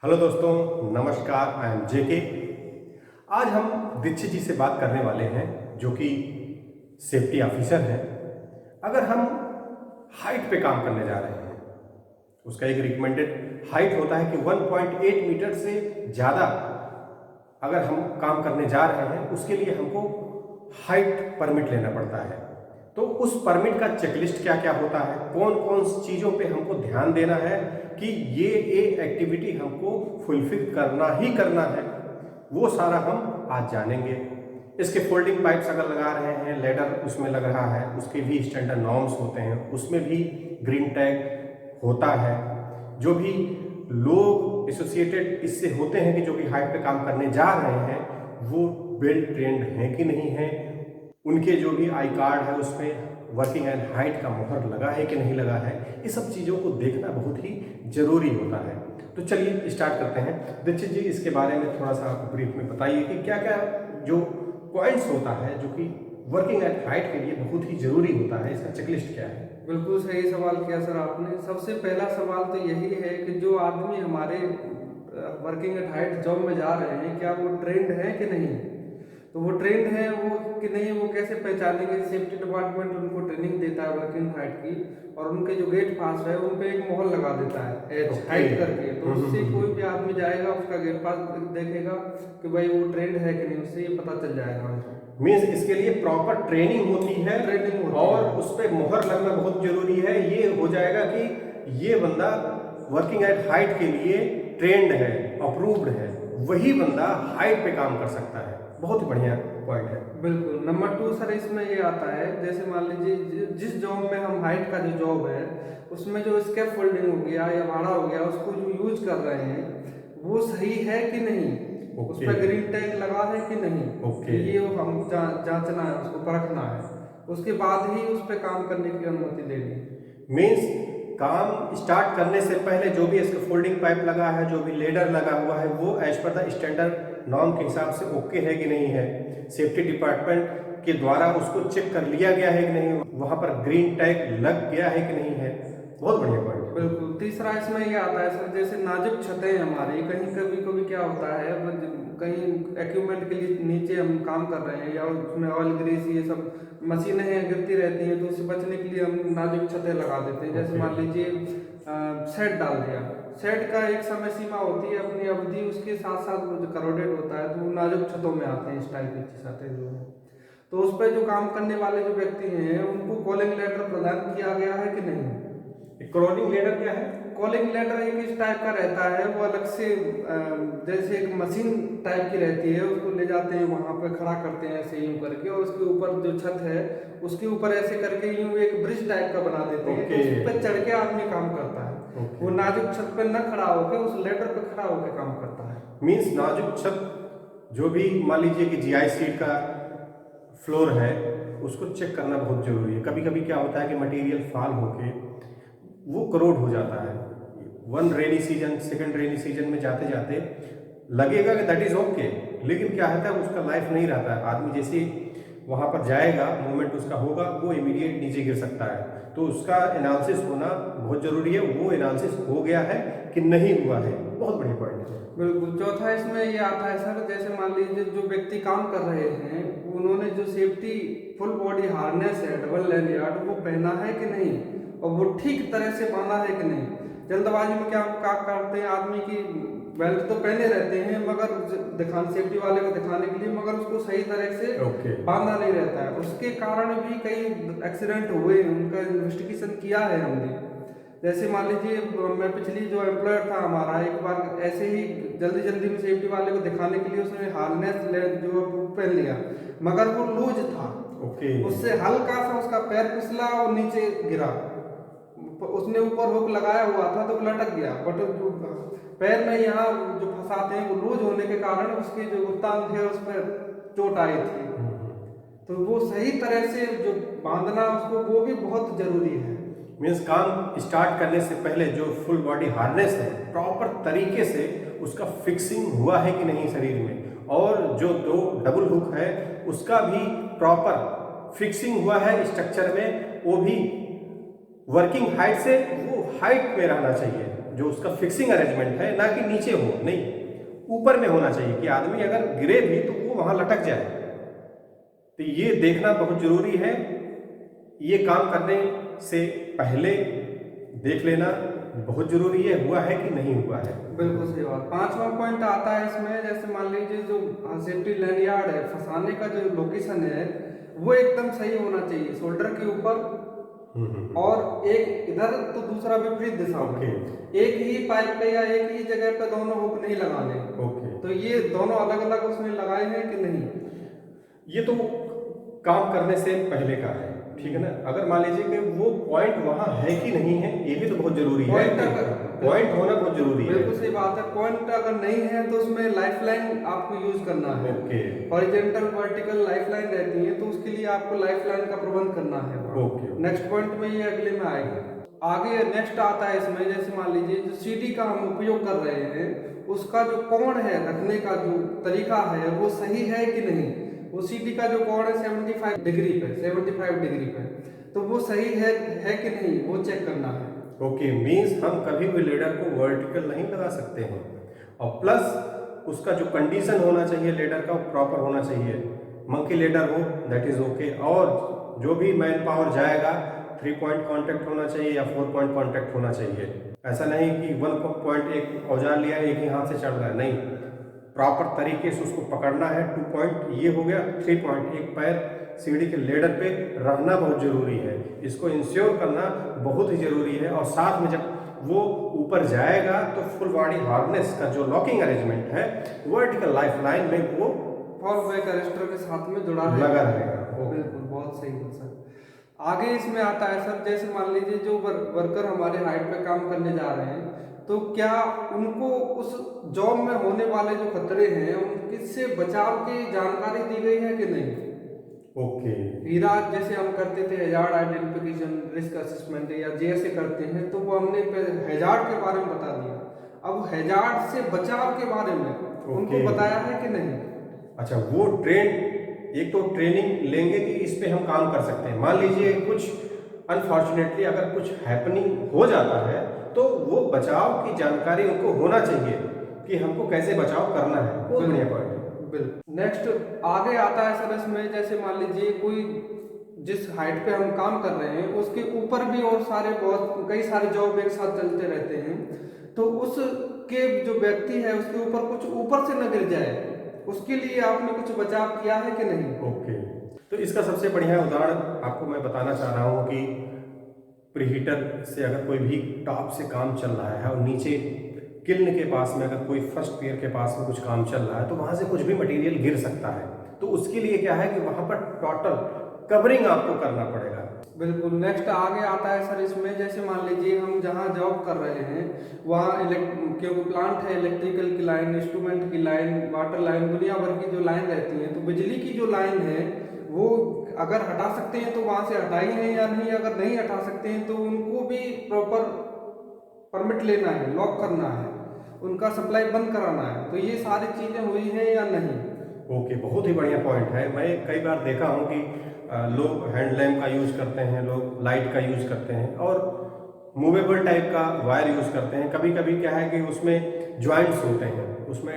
Hello दोस्तों, नमस्कार। I am जेके। आज हम दीक्षित जी से बात करने वाले हैं जो कि सेफ्टी ऑफिसर हैं। अगर हम हाइट पे काम करने जा रहे हैं, उसका एक रिकमेंडेड हाइट होता है कि 1.8 मीटर से ज़्यादा अगर हम काम करने जा रहे हैं, उसके लिए हमको हाइट परमिट लेना पड़ता है। तो उस परमिट का चेकलिस्ट क्या क्या होता है, कौन कौन सी चीज़ों पे हमको ध्यान देना है कि ये एक्टिविटी हमको फुलफिल करना ही करना है, वो सारा हम आज जानेंगे। इसके फोल्डिंग पाइप्स अगर लगा रहे हैं, लेडर उसमें लग रहा है, उसके भी स्टैंडर्ड नॉर्म्स होते हैं, उसमें भी ग्रीन टैग होता है। जो भी लोग एसोसिएटेड इससे होते हैं कि जो भी हाइट पे काम करने जा रहे हैं, वो वेल ट्रेंड हैं कि नहीं हैं, उनके जो भी आई कार्ड है उसमें वर्किंग एंड हाइट का मुहर लगा है कि नहीं लगा है, ये सब चीज़ों को देखना बहुत ही ज़रूरी होता है। तो चलिए स्टार्ट करते हैं। दीक्षित जी, इसके बारे में थोड़ा सा ब्रीफ में बताइए कि क्या क्या जो पॉइंट्स होता है जो कि वर्किंग एट हाइट के लिए बहुत ही ज़रूरी होता है, इसका चेकलिस्ट क्या है? बिल्कुल सही सवाल किया सर आपने। सबसे पहला सवाल तो यही है कि जो आदमी हमारे वर्किंग एट हाइट जॉब में जा रहे हैं, क्या वो ट्रेंड है कि नहीं। तो वो ट्रेंड है वो कि नहीं, वो कैसे पहचानेंगे। सेफ्टी डिपार्टमेंट उनको ट्रेनिंग देता है वर्किंग हाइट की, और उनके जो गेट पास है उन पे एक मोहर लगा देता है एच हाइट करके। तो उससे कोई भी आदमी जाएगा, उसका गेट पास देखेगा कि भाई वो ट्रेंड है कि नहीं, उससे ये पता चल जाएगा उनको। मीन्स इसके लिए प्रॉपर ट्रेनिंग होती है, और उस पर मुहर लगना बहुत जरूरी है। ये हो जाएगा कि ये बंदा वर्किंग एट हाइट के लिए ट्रेंड है, अप्रूव्ड है, वही बंदा हाइट पे काम कर सकता है। बहुत ही बढ़िया पॉइंट है। बिल्कुल। नंबर 2 सर, इसमें ये आता है, जैसे मान लीजिए जिस जॉब में हम हाइट का जो जॉब है उसमें जो स्केप फोल्डिंग हो गया या भाड़ा हो गया, उसको जो यूज कर रहे हैं वो सही है कि नहीं, उस पर ग्रीन टैग लगा है कि नहीं, ये हम जांचना है, उसको परखना है। उसके बाद ही उस पर काम करने की अनुमति देनी। मीन्स काम स्टार्ट करने से पहले जो भी इसका फोल्डिंग पाइप लगा है, जो भी लेडर लगा हुआ है, वो as per the standard norm के हिसाब से ओके है कि नहीं है, सेफ्टी डिपार्टमेंट के द्वारा उसको चेक कर लिया गया है कि नहीं, वहां पर ग्रीन टैग लग गया है कि नहीं है। बहुत बढ़िया पॉइंट। बिल्कुल। तीसरा इसमें ये आता है सर, जैसे नाजुक छतें हमारी, कहीं कभी कभी क्या होता है, कहीं इक्विपमेंट के लिए नीचे हम काम कर रहे हैं या उसमें ऑयल ग्रीस ये सब मशीनें हैं गिरती रहती हैं, तो उससे बचने के लिए हम नाजुक छतें लगा देते हैं। जैसे मान लीजिए शेड डाल दिया, शेड का एक समय सीमा होती है अपनी अवधि, उसके साथ साथ वो जो करोडेड होता है तो वो नाजुक छतों में आते हैं, इस टाइप की छतें जो है। तो उस पर जो काम करने वाले जो व्यक्ति हैं उनको कॉलिंग लेटर प्रदान किया गया है कि नहीं। कॉलिंग लेटर क्या है? कॉलिंग लेटर एक इस टाइप का रहता है, वो अलग से जैसे एक मशीन टाइप की रहती है, उसको ले जाते हैं वहां पर खड़ा करते हैं ऐसे यूं करके, और उसके ऊपर जो छत है उसके ऊपर ऐसे करके यूं एक ब्रिज टाइप का बना देते हैं। तो उस पर चढ़ के आदमी काम करता है। वो नाजुक छत पर न खड़ा होकर उस लेटर पर खड़ा होकर काम करता है। मीन्स नाजुक छत जो भी मान लीजिए कि जीआई सीट का फ्लोर है, उसको चेक करना बहुत जरूरी है। कभी कभी क्या होता है कि मटेरियल फॉल होके वो करोड हो जाता है। One rainy season, second rainy season में जाते जाते लगेगा कि दैट इज ओके, लेकिन क्या होता है उसका लाइफ नहीं रहता है। आदमी जैसे वहां पर जाएगा, मूवमेंट उसका होगा, वो इमीडिएट नीचे गिर सकता है। तो उसका एनालिसिस होना बहुत जरूरी है, वो एनालिसिस हो गया है कि नहीं हुआ है। बहुत बढ़िया पॉइंट है। बिल्कुल। चौथा इसमें ये आता है सर, जैसे मान लीजिए जो व्यक्ति काम कर रहे हैं उन्होंने जो सेफ्टी फुल बॉडी हार्नेस है, डबल लैंडयार्ड, वो पहना है कि नहीं, और वो ठीक तरह से बांधा है कि नहीं। जल्दबाजी में क्या करते हैं आदमी की बेल्ट तो पहने रहते हैं मगर सेफ्टी वाले को दिखाने के लिए, मगर उसको सही तरह से बांधा नहीं रहता है। उसके कारण भी कई एक्सीडेंट हुए, उनका इन्वेस्टिगेशन किया है हमने। जैसे मान लीजिए मैं पिछली जो एम्प्लॉयर था हमारा, एक बार ऐसे ही जल्दी जल्दी में सेफ्टी वाले को दिखाने के लिए उसने हार्नेस जो पहन लिया, मगर वो लूज था। उससे हल्का सा उसका पैर फिसला और नीचे गिरा। उसने ऊपर हुक लगाया हुआ था तो वो लटक गया, बट जो पैर में यहाँ जो फंसाते हैं वो लूज होने के कारण उसके जो गुप्तांग है उस पर चोट आई थी। तो वो सही तरह से जो बांधना उसको, वो भी बहुत जरूरी है। मीन्स काम स्टार्ट करने से पहले जो फुल बॉडी हार्नेस है, प्रॉपर तरीके से उसका फिक्सिंग हुआ है कि नहीं शरीर में, और जो दो डबल हुक है उसका भी प्रॉपर फिक्सिंग हुआ है स्ट्रक्चर में, वो भी वर्किंग हाइट से वो हाइट में रहना चाहिए। जो उसका फिक्सिंग अरेंजमेंट है, ना कि नीचे हो, नहीं ऊपर में होना चाहिए कि आदमी अगर गिरे भी तो वो वहां लटक जाए। तो ये देखना बहुत जरूरी है। ये काम करने से पहले देख लेना बहुत जरूरी है, हुआ है कि नहीं हुआ है। बिल्कुल सही बात। पांचवा पॉइंट आता है इसमें, जैसे मान लीजिए जो सेफ्टी लैंडयार्ड है, फंसाने का जो लोकेशन है वो एकदम सही होना चाहिए, शोल्डर के ऊपर और एक इधर तो दूसरा विपरीत दिशा में। एक ही पाइप पे या एक ही जगह पे दोनों हुक नहीं लगाने। तो ये दोनों अलग अलग उसमें लगाए हैं कि नहीं? ये तो काम करने से पहले का है, ठीक है ना। अगर मान लीजिए कि वो पॉइंट वहां है कि नहीं है, ये भी तो बहुत जरूरी है। पॉइंट होना बहुत जरूरी है। बिल्कुल सही बात है। पॉइंट अगर नहीं है तो उसमें लाइफलाइन आपको यूज करना है। हॉरिजॉन्टल वर्टिकल लाइफलाइन रहती है, तो उसके लिए आपको लाइफलाइन का प्रबंध करना है। नेक्स्ट पॉइंट में ये अगले में आएगा। आगे नेक्स्ट आता है इसमें, जैसे मान लीजिए जो सीडी का हम उपयोग कर रहे हैं उसका जो कोण है रखने का जो तरीका है वो सही है कि नहीं। वो सीडी का जो कोण है 75 डिग्री पे, तो वो सही है कि नहीं, वो चेक करना है। मीन्स हम कभी भी लेडर को वर्टिकल नहीं लगा सकते हैं, और प्लस उसका जो कंडीशन होना चाहिए लेडर का वो प्रॉपर होना चाहिए। मंकी लेडर हो दैट इज ओके, और जो भी मैन पावर जाएगा 3 पॉइंट कांटेक्ट होना चाहिए या 4 पॉइंट कांटेक्ट होना चाहिए। ऐसा नहीं कि 1 पॉइंट एक औजार लिया एक ही हाथ से चढ़ रहा है, नहीं, प्रॉपर तरीके से उसको पकड़ना है। 2 पॉइंट ये हो गया, 3 पॉइंट एक पैर सीढ़ी के लेडर पे रहना बहुत जरूरी है। इसको इंश्योर करना बहुत ही जरूरी है। और साथ में जब वो ऊपर जाएगा तो फुल बॉडी हार्नेस का जो लॉकिंग अरेंजमेंट है वर्टिकल लाइफलाइन में वो फॉल बैक अरेस्टर के साथ में जुड़ा लगा रहेगा। बिल्कुल, बहुत सही है सर। आगे इसमें आता है सर, जैसे मान लीजिए जो वर्कर हमारे हाइट पे काम करने जा रहे हैं, तो क्या उनको उस जॉब में होने वाले जो खतरे हैं उनसे बचाव की जानकारी दी गई है कि नहीं? हीरा जैसे हम करते थे हैजार्ड आइडेंटिफिकेशन, रिस्क असेसमेंट या जैसे करते हैं, तो वो हमने हैजार्ड के बारे में बता दिया। अब हैजार्ड से बचाव के बारे में उनको बताया है कि नहीं? अच्छा, वो एक तो ट्रेनिंग लेंगे कि इस पे हम काम कर सकते हैं। मान लीजिए कुछ अनफॉर्चुनेटली अगर कुछ हैपनिंग हो जाता है तो वो बचाव की जानकारी उनको होना चाहिए कि हमको कैसे बचाव करना है। बहुत बढ़िया पॉइंट है। बिल्कुल। नेक्स्ट आगे आता है सर इसमें, जैसे मान लीजिए कोई जिस हाइट पे हम काम कर रहे हैं उसके ऊपर भी और कई सारे जॉब एक साथ चलते रहते हैं, तो उसके जो व्यक्ति है उसके ऊपर कुछ ऊपर से न गिर जाए, उसके लिए आपने कुछ बचाव किया है कि नहीं? तो इसका सबसे बढ़िया उदाहरण आपको मैं बताना चाह रहा हूँ कि प्रीहीटर से अगर कोई भी टॉप से काम चल रहा है और नीचे किल्न के पास में अगर कोई फर्स्ट पियर के पास में कुछ काम चल रहा है तो वहां से कुछ भी मटेरियल गिर सकता है। तो उसके लिए क्या है कि वहां पर टोटल कवरिंग आपको करना पड़ेगा। बिल्कुल। नेक्स्ट आगे आता है सर इसमें, जैसे मान लीजिए हम जहाँ जॉब कर रहे हैं वहाँ क्योंकि प्लांट है, इलेक्ट्रिकल की लाइन, इंस्ट्रूमेंट की लाइन, वाटर लाइन, दुनिया भर की जो लाइन रहती है, तो बिजली की जो लाइन है वो अगर हटा सकते हैं तो वहाँ से हटाई है या नहीं, अगर नहीं हटा सकते हैं तो उनको भी प्रॉपर परमिट लेना है, लॉक करना है, उनका सप्लाई बंद कराना है। तो ये सारी चीजें हुई हैं या नहीं? बहुत ही बढ़िया पॉइंट है। मैं कई बार देखा हूँ कि लोग हैंड लैम्प का यूज करते हैं, लोग लाइट का यूज करते हैं और मूवेबल टाइप का वायर यूज करते हैं। कभी कभी क्या है कि उसमें ज्वाइंट्स होते हैं, उसमें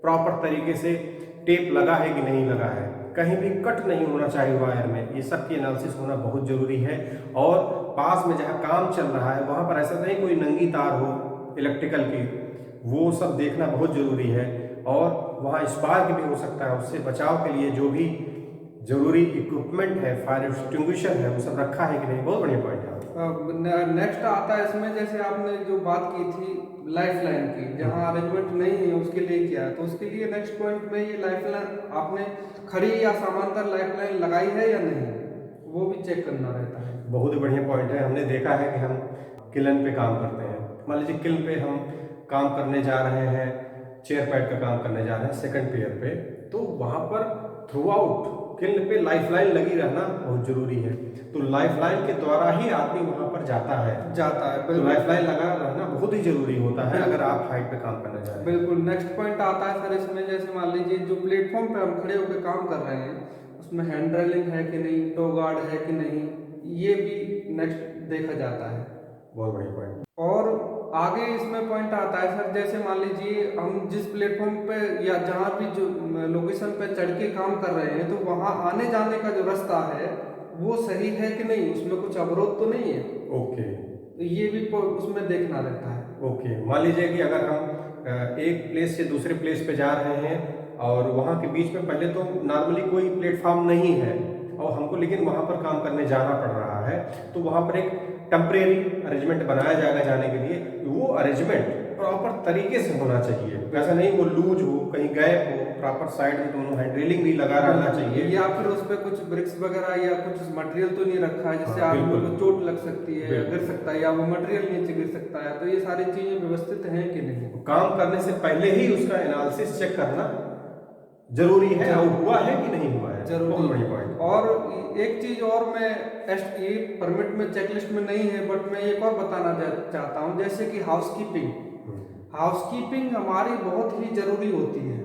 प्रॉपर तरीके से टेप लगा है कि नहीं लगा है, कहीं भी कट नहीं होना चाहिए वायर में। ये सब की एनालिसिस होना बहुत जरूरी है। और पास में जहाँ काम चल रहा है वहाँ पर ऐसा नहीं कोई नंगी तार हो इलेक्ट्रिकल की, वो सब देखना बहुत जरूरी है। और वहाँ स्पार्क भी हो सकता है, उससे बचाव के लिए जो भी जरूरी इक्विपमेंट है, फायर एक्सटिंग्विशर है, वो सब रखा है कि नहीं। बहुत बढ़िया पॉइंट है। नेक्स्ट आता है इसमें, जैसे आपने जो बात की थी लाइफ लाइन की, जहाँ अरेंजमेंट नहीं है उसके लिए क्या है, तो उसके लिए नेक्स्ट पॉइंट में ये लाइफ लाइन आपने खड़ी या समांतर लाइफ लाइन लगाई है या नहीं, वो भी चेक करना रहता है। बहुत ही बढ़िया पॉइंट है। हमने देखा है कि हम किलन पे काम करते हैं, मान लीजिए किलन पे हम काम करने जा रहे हैं, चेयर पैड का काम करने जा रहे हैं सेकंड पेयर पे, तो वहां पर थ्रू आउट किल्न पे लाइफलाइन लगी रहना बहुत जरूरी है। तो लाइफलाइन के द्वारा ही आदमी वहां पर जाता है। तो लाइफलाइन लगा रहना बहुत ही जरूरी होता है अगर आप हाइट पे काम करने जा रहे हैं। बिल्कुल। नेक्स्ट पॉइंट आता है सर इसमें, जैसे मान लीजिए जो प्लेटफॉर्म पे हम खड़े होकर काम कर रहे हैं उसमें हैंड रेलिंग है कि नहीं, टो गार्ड है कि नहीं, ये भी नेक्स्ट देखा जाता है। बहुत बढ़िया पॉइंट। और आगे इसमें पॉइंट आता है सर, जैसे मान लीजिए हम जिस प्लेटफॉर्म पे या जहाँ भी जो लोकेशन पे चढ़ के काम कर रहे हैं, तो वहाँ आने जाने का जो रास्ता है वो सही है कि नहीं, उसमें कुछ अवरोध तो नहीं है। ओके, तो ये भी उसमें देखना रहता है। ओके। मान लीजिए कि अगर हम एक प्लेस से दूसरे प्लेस पे जा रहे हैं और वहाँ के बीच में पहले तो नॉर्मली कोई प्लेटफॉर्म नहीं है और हमको लेकिन वहाँ पर काम करने जाना पड़ रहा है, तो वहाँ पर एक टेम्परेरी अरेंजमेंट बनाया जाएगा जाने के लिए। वो अरेंजमेंट प्रॉपर तरीके से होना चाहिए, वैसा नहीं वो लूज हो, कहीं गैप हो, प्रॉपर साइड में दोनों हैंड रेलिंग भी लगा रहना चाहिए। या फिर उस पर कुछ ब्रिक्स वगैरह या कुछ मटेरियल तो नहीं रखा है जिससे हाँ, आदमी बिल्कुल। को चोट लग सकती है या गिर सकता है, या वो मटेरियल नीचे गिर सकता है। तो ये सारी चीजें व्यवस्थित हैं कि नहीं। काम करने से पहले ही उसका एनालिसिस चेक करना जरूरी है, और हुआ है कि नहीं हुआ है, बहुत बड़ी पॉइंट। और एक चीज और मैं ये परमिट में चेकलिस्ट में नहीं है, बट मैं एक और बताना चाहता हूँ, जैसे कि हाउसकीपिंग हमारी बहुत ही जरूरी होती है।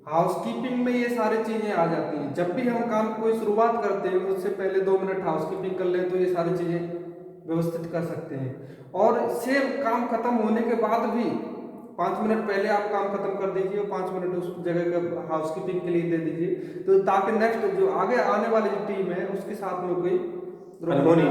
हाउसकीपिंग में ये सारी चीजें आ जाती हैं। जब भी हम काम कोई शुरुआत करते हैं उससे पहले 2 मिनट हाउसकीपिंग कर लें तो ये सारी चीजें व्यवस्थित कर सकते हैं। और सेम काम खत्म होने के बाद भी 5 मिनट पहले आप काम खत्म कर दीजिए और 5 मिनट उस जगह का हाउसकीपिंग के लिए दे दीजिए, तो ताकि नेक्स्ट जो आगे आने वाली जो टीम है उसके साथ में कोई अनहोनी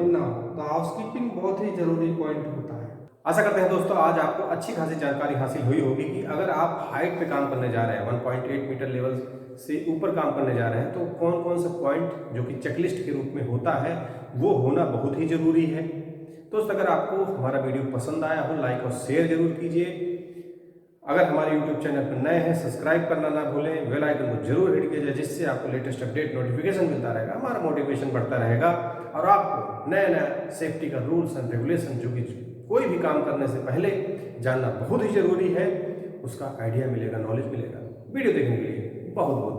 ना हो। तो हाउसकीपिंग बहुत ही जरूरी पॉइंट होता है। आशा करते हैं दोस्तों आज आपको अच्छी खासी जानकारी हासिल हुई होगी कि अगर आप हाइट पे काम करने जा रहे हैं, 1.8 मीटर लेवल से ऊपर काम करने जा रहे हैं, तो कौन कौन सा पॉइंट जो कि चेकलिस्ट के रूप में होता है वो होना बहुत ही ज़रूरी है। दोस्त अगर आपको हमारा वीडियो पसंद आया हो, लाइक और शेयर जरूर कीजिए। अगर हमारे यूट्यूब चैनल पर नए हैं, सब्सक्राइब करना ना भूलें, बेल आइकन को जरूर हिट कीजिए, जिससे आपको लेटेस्ट अपडेट नोटिफिकेशन मिलता रहेगा, हमारा मोटिवेशन बढ़ता रहेगा और आपको नया नया सेफ्टी का रूल्स एंड रेगुलेशन जो कि कोई भी काम करने से पहले जानना बहुत ही जरूरी है, उसका आइडिया मिलेगा, नॉलेज मिलेगा। वीडियो देखने के लिए बहुत बहुत